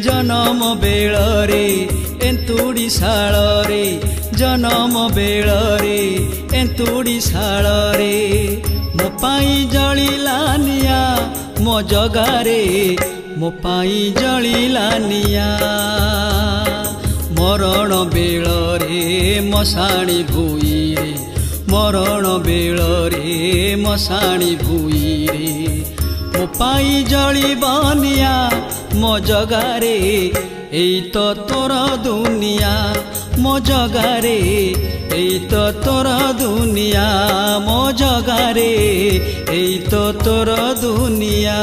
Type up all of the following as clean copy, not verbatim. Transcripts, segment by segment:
जनम बेलरे एन्तुडी शालरे जनम बेलरे एन्तुडी शालरे मो पाई जलिला निया मो जगारे मो पाई जलिला निया मरण बेलरे मशाणी भुइरे मरण बेलरे मशाणी भुइरे मो पाई जलिबनिया मो जगारे एई तो तोर दुनिया मो जगारे एई तो तोर दुनिया मो जगारे एई तो तोर दुनिया।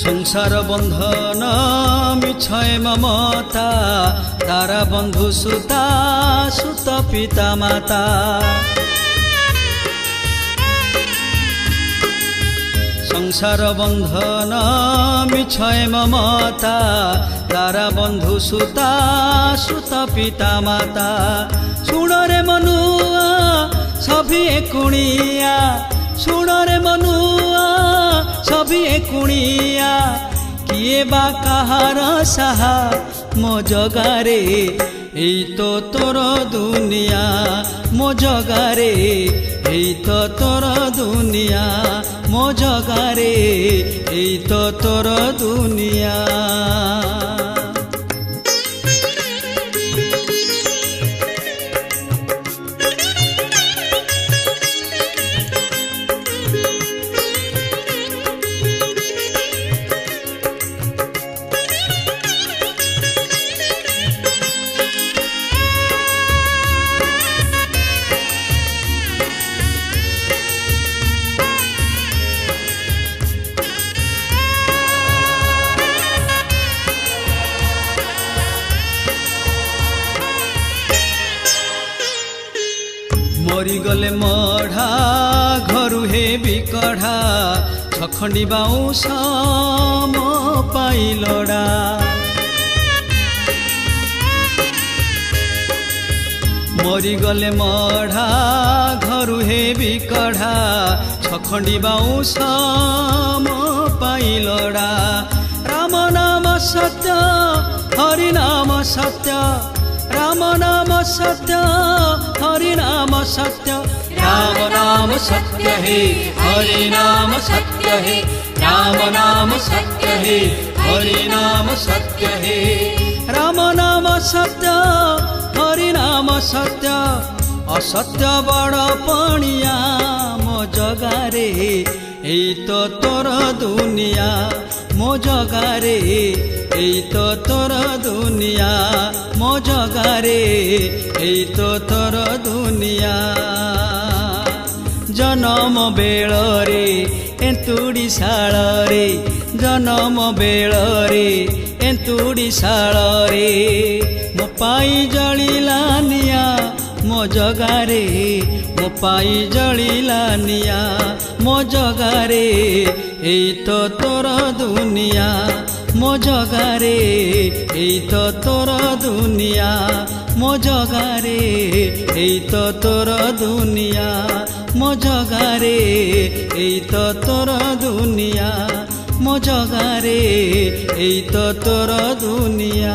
संसार बंधन मिछय ममता तारा बंधु सुता सुत पिता माता संसार बंधन मिछय ममता तारा बंधु सुता सुत पिता माता सुण रे मनुआ सभी एकुणिया सुण रे मनुआ सभी एकुणिया किए बा कहार साहा मो जगारे एई तो तोर दुनिया मो जगारे एई तो तोर दुनिया मो जगारे एई तो तोर दुनिया। मरीगले मढ़ा घरु हे बिकढ़ा छखंडी बाउंश मो पाई लड़ा मरीगले मढ़ा घरु हे बिकढ़ा छखंडी बाउंश मो पाई लड़ा राम नाम सत्य हरि नाम सत्य राम नाम सत्य हरि नाम सत्य राम नाम सत्य है हरि नाम सत्य है राम नाम सत्य है हरि नाम सत्य है राम नाम सत्य हरि नाम सत्य असत्य बड़ पणिया मो जगारे एई तो तोर दुनिया मो जगारे एई तो तोर दुनिया मो जगारे एई तो तोर दुनिया। जनम बेलरे एन्तुडी शालरे जनम बेलरे एन्तुडी शालरे मो पाई जलिला निया मो जगारे मो पाई जलिला निया मो जगारे एई तो तोर दुनिया मो जगारे एई तो तोर दुनिया मो जगारे एई तो तोर दुनिया मो जगारे एई तो तोर दुनिया मो जगारे एई तो तोर दुनिया।